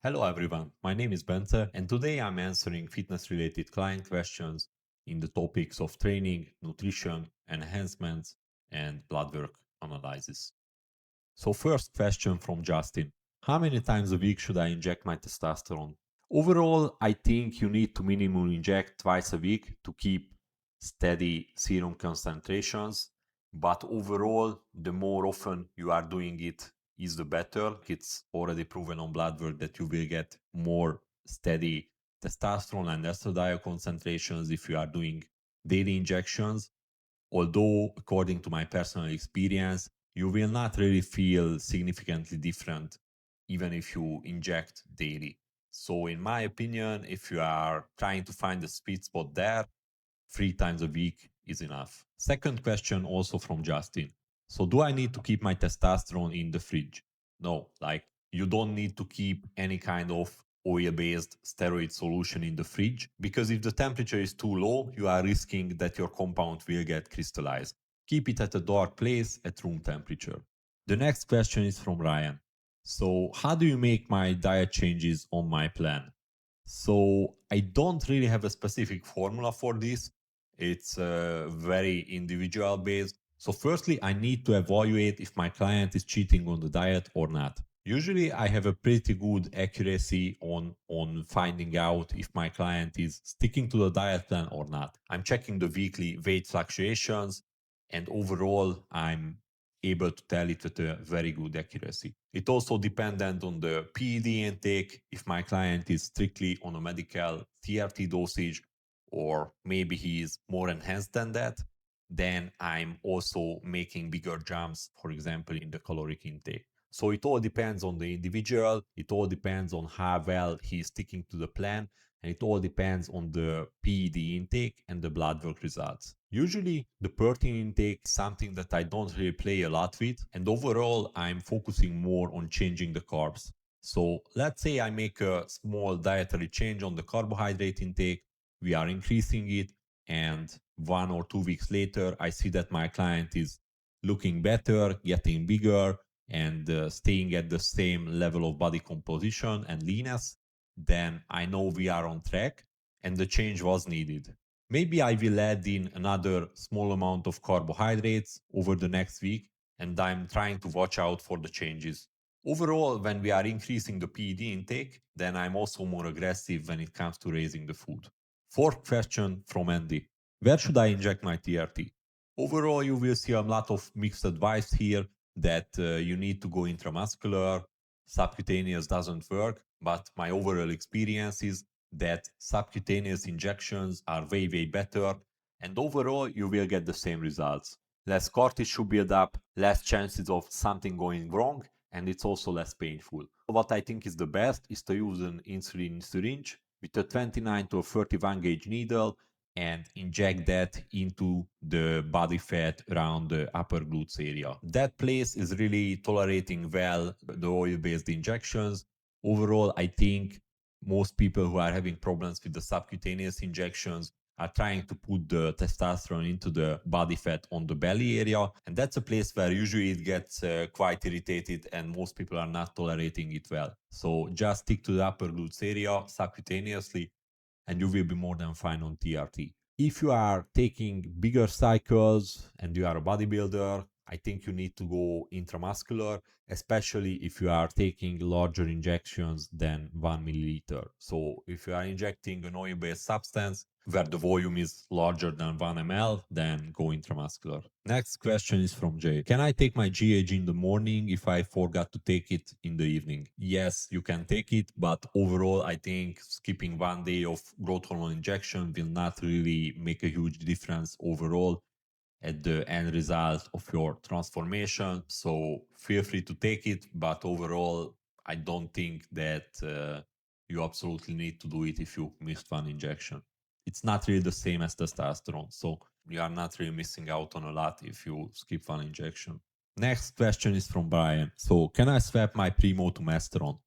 Hello everyone, my name is Bente and today I'm answering fitness related client questions in the topics of training, nutrition, enhancements, and blood work analysis. So first question from Justin. How many times a week should I inject my testosterone? Overall, I think you need to minimum inject twice a week to keep steady serum concentrations. But overall, the more often you are doing it, is the better. It's already proven on blood work that you will get more steady testosterone and estradiol concentrations if you are doing daily injections. Although, according to my personal experience, you will not really feel significantly different even if you inject daily. So, in my opinion, if you are trying to find the sweet spot there, 3 times a week is enough. Second question, also from Justin. So, do I need to keep my testosterone in the fridge? No, like you don't need to keep any kind of oil based steroid solution in the fridge because if the temperature is too low, you are risking that your compound will get crystallized. Keep it at a dark place at room temperature. The next question is from Ryan. So, how do you make my diet changes on my plan? So, I don't really have a specific formula for this. It's very individual based. So, firstly, I need to evaluate if my client is cheating on the diet or not. Usually, I have a pretty good accuracy on finding out if my client is sticking to the diet plan or not. I'm checking the weekly weight fluctuations, and overall, I'm able to tell it with a very good accuracy. It also dependent on the PED intake, if my client is strictly on a medical TRT dosage, or maybe he is more enhanced than that, then I'm also making bigger jumps, for example, in the caloric intake. So it all depends on the individual, it all depends on how well he's sticking to the plan, and it all depends on the PED intake and the blood work results. Usually, the protein intake is something that I don't really play a lot with, and overall, I'm focusing more on changing the carbs. So, let's say I make a small dietary change on the carbohydrate intake, we are increasing it, and 1 or 2 weeks later, I see that my client is looking better, getting bigger, and staying at the same level of body composition and leanness, then I know we are on track and the change was needed. Maybe I will add in another small amount of carbohydrates over the next week, and I'm trying to watch out for the changes. Overall, when we are increasing the PED intake, then I'm also more aggressive when it comes to raising the food. Fourth question from Andy. Where should I inject my TRT? Overall, you will see a lot of mixed advice here that you need to go intramuscular, subcutaneous doesn't work, but my overall experience is that subcutaneous injections are way, way better, and overall, you will get the same results. Less cartilage should build up, less chances of something going wrong, and it's also less painful. What I think is the best is to use an insulin syringe with a 29 to a 31 gauge needle and inject that into the body fat around the upper glutes area. That place is really tolerating well the oil-based injections. Overall, I think most people who are having problems with the subcutaneous injections are trying to put the testosterone into the body fat on the belly area. And that's a place where usually it gets quite irritated and most people are not tolerating it well. So just stick to the upper glutes area subcutaneously and you will be more than fine on TRT. If you are taking bigger cycles and you are a bodybuilder, I think you need to go intramuscular, especially if you are taking larger injections than 1 milliliter. So if you are injecting an oil-based substance where the volume is larger than 1 ml, then go intramuscular. Next question is from Jay. Can I take my GH in the morning if I forgot to take it in the evening? Yes, you can take it, but overall, I think skipping 1 day of growth hormone injection will not really make a huge difference overall at the end result of your transformation. So feel free to take it, but overall, I don't think that you absolutely need to do it if you missed one injection. It's not really the same as testosterone, so you are not really missing out on a lot if you skip one injection. Next question is from Brian. So, can I swap my Primo to Masterone?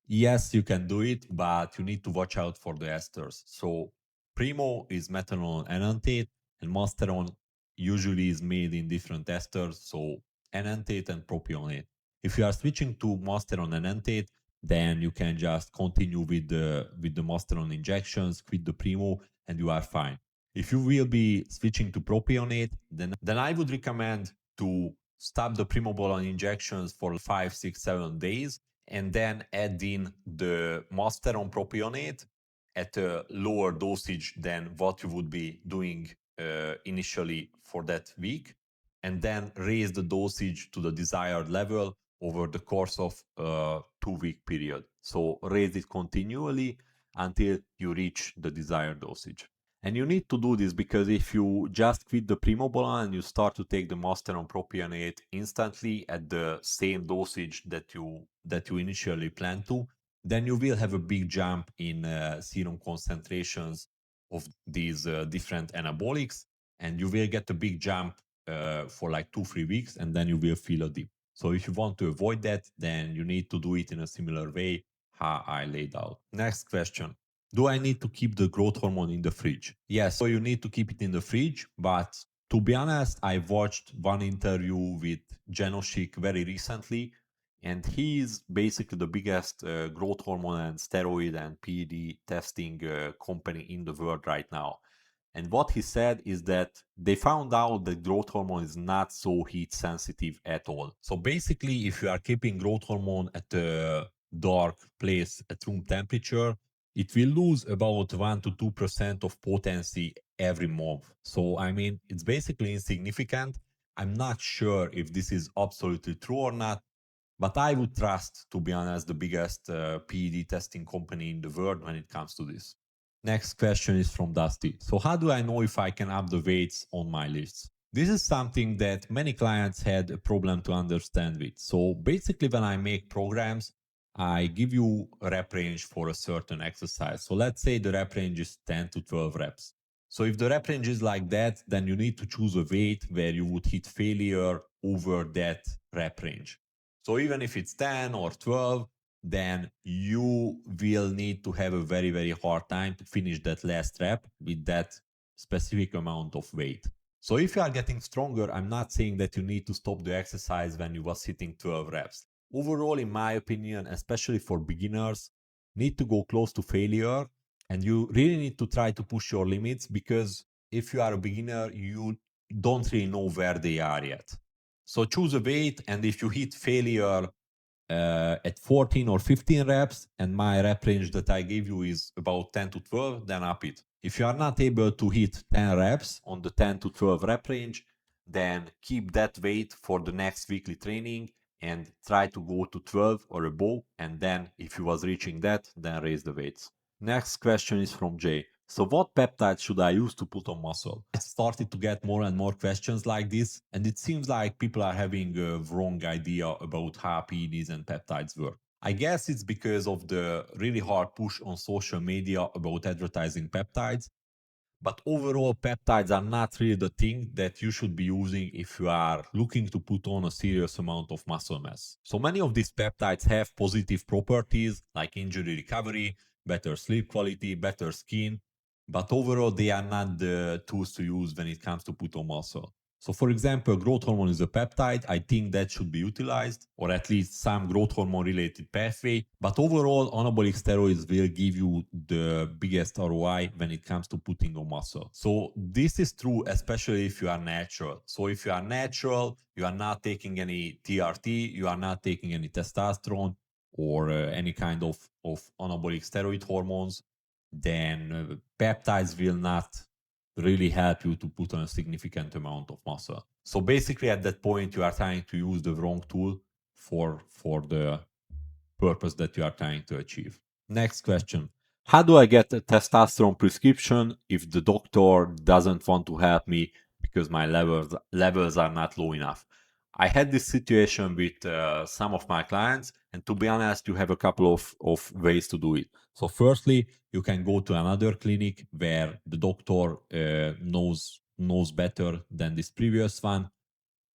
Yes, you can do it, but you need to watch out for the esters. So Primo is methanol enanthate, and Masterone usually is made in different esters, so enanthate and propionate. If you are switching to Masterone enanthate, then you can just continue with the Masterone injections, quit the Primo, and you are fine. If you will be switching to propionate, then I would recommend to stop the Primobolan injections for 5, 6, 7 days, and then add in the Masteron propionate at a lower dosage than what you would be doing initially for that week, and then raise the dosage to the desired level over the course of a 2 week period. So raise it continually until you reach the desired dosage. And you need to do this because if you just quit the Primobolan and you start to take the Masteron propionate instantly at the same dosage that you initially plan to, then you will have a big jump in serum concentrations of these different anabolics, and you will get a big jump for like 2, 3 weeks, and then you will feel a dip. So if you want to avoid that, then you need to do it in a similar way how I laid out. Next question. Do I need to keep the growth hormone in the fridge? Yes, so you need to keep it in the fridge, but to be honest, I watched one interview with Genoshik very recently, and he is basically the biggest growth hormone and steroid and PED testing company in the world right now. And what he said is that they found out that growth hormone is not so heat sensitive at all. So basically, if you are keeping growth hormone at a dark place at room temperature, it will lose about 1 to 2% of potency every month. So, I mean, it's basically insignificant. I'm not sure if this is absolutely true or not, but I would trust, to be honest, the biggest PED testing company in the world when it comes to this. Next question is from Dusty. So how do I know if I can up the weights on my lists? This is something that many clients had a problem to understand with. So basically when I make programs, I give you a rep range for a certain exercise. So let's say the rep range is 10 to 12 reps. So if the rep range is like that, then you need to choose a weight where you would hit failure over that rep range. So even if it's 10 or 12, then you will need to have a very, very hard time to finish that last rep with that specific amount of weight. So if you are getting stronger, I'm not saying that you need to stop the exercise when you was hitting 12 reps. Overall, in my opinion, especially for beginners, need to go close to failure, and you really need to try to push your limits, because if you are a beginner, you don't really know where they are yet. So choose a weight, and if you hit failure at 14 or 15 reps, and my rep range that I gave you is about 10 to 12, then up it. If you are not able to hit 10 reps on the 10 to 12 rep range, then keep that weight for the next weekly training and try to go to 12 or above. And then if you was reaching that, then raise the weights. Next question is from Jay. So what peptides should I use to put on muscle? I started to get more and more questions like this, and it seems like people are having a wrong idea about how PEDs and peptides work. I guess it's because of the really hard push on social media about advertising peptides, but overall, peptides are not really the thing that you should be using if you are looking to put on a serious amount of muscle mass. So many of these peptides have positive properties like injury recovery, better sleep quality, better skin, but overall, they are not the tools to use when it comes to put on muscle. So, for example, growth hormone is a peptide. I think that should be utilized, or at least some growth hormone related pathway. But overall, anabolic steroids will give you the biggest ROI when it comes to putting on muscle. So, this is true, especially if you are natural. So, if you are natural, you are not taking any TRT, you are not taking any testosterone or any kind of anabolic steroid hormones, then peptides will not really help you to put on a significant amount of muscle. So basically, at that point, you are trying to use the wrong tool for the purpose that you are trying to achieve. Next question. How do I get a testosterone prescription if the doctor doesn't want to help me because my levels are not low enough? I had this situation with some of my clients, and to be honest, you have a couple of ways to do it. So, firstly, you can go to another clinic where the doctor knows better than this previous one.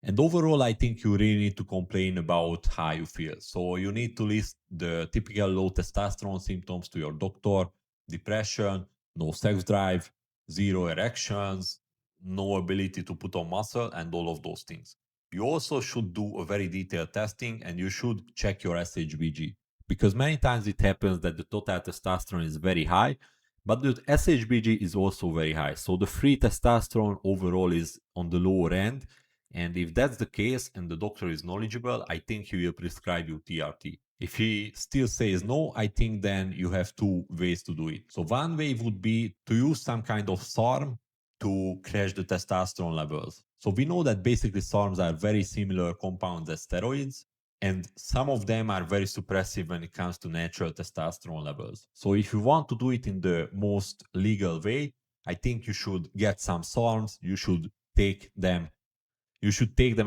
And overall, I think you really need to complain about how you feel. So you need to list the typical low testosterone symptoms to your doctor: depression, no sex drive, zero erections, no ability to put on muscle, and all of those things. You also should do a very detailed testing, and you should check your SHBG. because many times it happens that the total testosterone is very high, but the SHBG is also very high. So the free testosterone overall is on the lower end. And if that's the case and the doctor is knowledgeable, I think he will prescribe you TRT. If he still says no, I think then you have two ways to do it. So one way would be to use some kind of SARM to crash the testosterone levels. So we know that basically SARMs are very similar compounds as steroids, and some of them are very suppressive when it comes to natural testosterone levels. So if you want to do it in the most legal way, I think you should get some SARMs, you should take them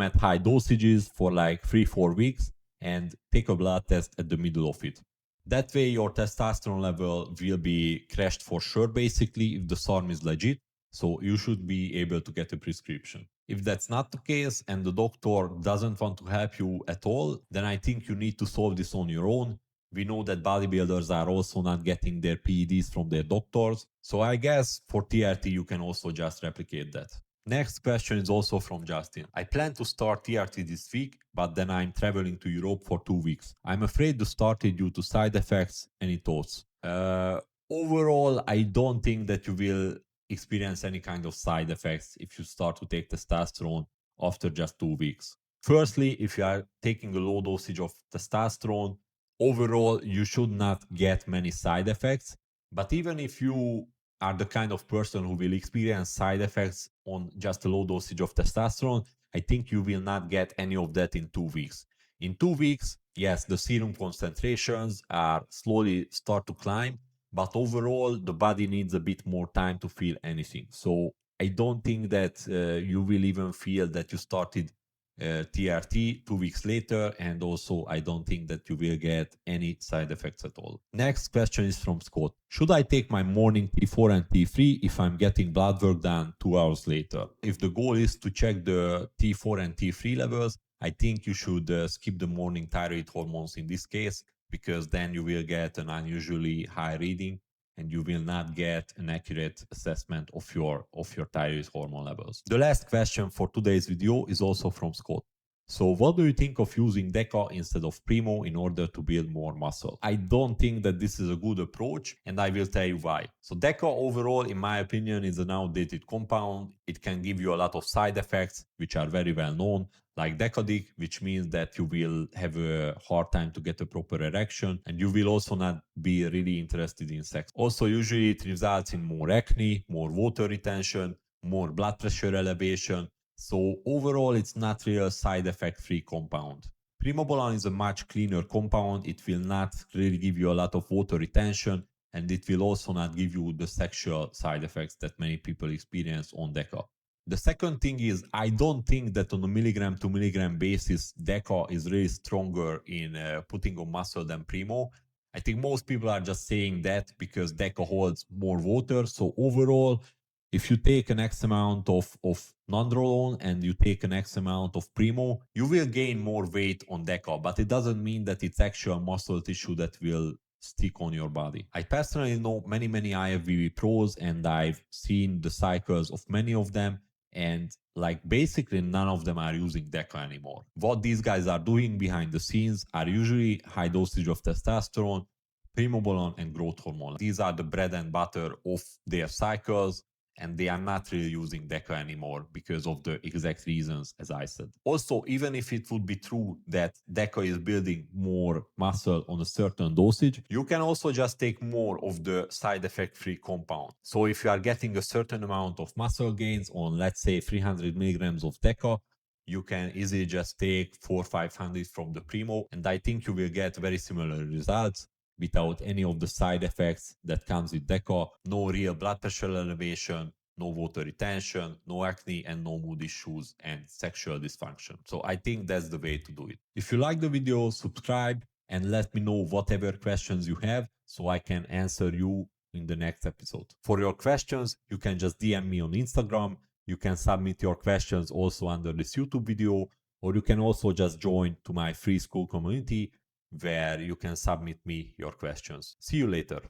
at high dosages for like 3-4 weeks and take a blood test at the middle of it. That way your testosterone level will be crashed for sure basically if the SARM is legit, so you should be able to get a prescription. If that's not the case and the doctor doesn't want to help you at all, then I think you need to solve this on your own. We know that bodybuilders are also not getting their PEDs from their doctors, so I guess for TRT you can also just replicate that. Next question is also from Justin. I plan to start TRT this week, but then I'm traveling to Europe for 2 weeks. I'm afraid to start it due to side effects. Any thoughts? Overall, I don't think that you will experience any kind of side effects if you start to take testosterone after just 2 weeks. Firstly, if you are taking a low dosage of testosterone, overall, you should not get many side effects. But even if you are the kind of person who will experience side effects on just a low dosage of testosterone, I think you will not get any of that in 2 weeks. In 2 weeks, yes, the serum concentrations are slowly start to climb, but overall, the body needs a bit more time to feel anything. So I don't think that you will even feel that you started TRT 2 weeks later, and also I don't think that you will get any side effects at all. Next question is from Scott. Should I take my morning T4 and T3 if I'm getting blood work done 2 hours later? If the goal is to check the T4 and T3 levels, I think you should skip the morning thyroid hormones in this case, because then you will get an unusually high reading and you will not get an accurate assessment of your thyroid hormone levels. The last question for today's video is also from Scott. So what do you think of using deca instead of Primo in order to build more muscle? I don't think that this is a good approach, and I will tell you why. So deca overall, in my opinion, is an outdated compound. It can give you a lot of side effects, which are very well known, like decadic, which means that you will have a hard time to get a proper erection, and you will also not be really interested in sex. Also, usually it results in more acne, more water retention, more blood pressure elevation. So overall, it's not really a side effect free compound. Primobolan is a much cleaner compound. It will not really give you a lot of water retention, and it will also not give you the sexual side effects that many people experience on deca. The second thing is, I don't think that on a milligram to milligram basis, deca is really stronger in putting on muscle than Primo. I think most people are just saying that because deca holds more water. So overall, if you take an X amount of nandrolone and you take an X amount of Primo, you will gain more weight on deca, but it doesn't mean that it's actual muscle tissue that will stick on your body. I personally know many IFBB pros, and I've seen the cycles of many of them, and like basically none of them are using deca anymore. What these guys are doing behind the scenes are usually high dosage of testosterone, primobolan, and growth hormone. These are the bread and butter of their cycles, and they are not really using deca anymore because of the exact reasons as I said. Also, even if it would be true that deca is building more muscle on a certain dosage, you can also just take more of the side effect free compound. So if you are getting a certain amount of muscle gains on, let's say, 300 milligrams of deca, you can easily just take 400-500 from the Primo, and I think you will get very similar results without any of the side effects that comes with deca. No real blood pressure elevation, no water retention, no acne, and no mood issues and sexual dysfunction. So I think that's the way to do it. If you like the video, subscribe and let me know whatever questions you have so I can answer you in the next episode. For your questions, you can just DM me on Instagram. You can submit your questions also under this YouTube video, or you can also just join to my free school community where you can submit me your questions. See you later.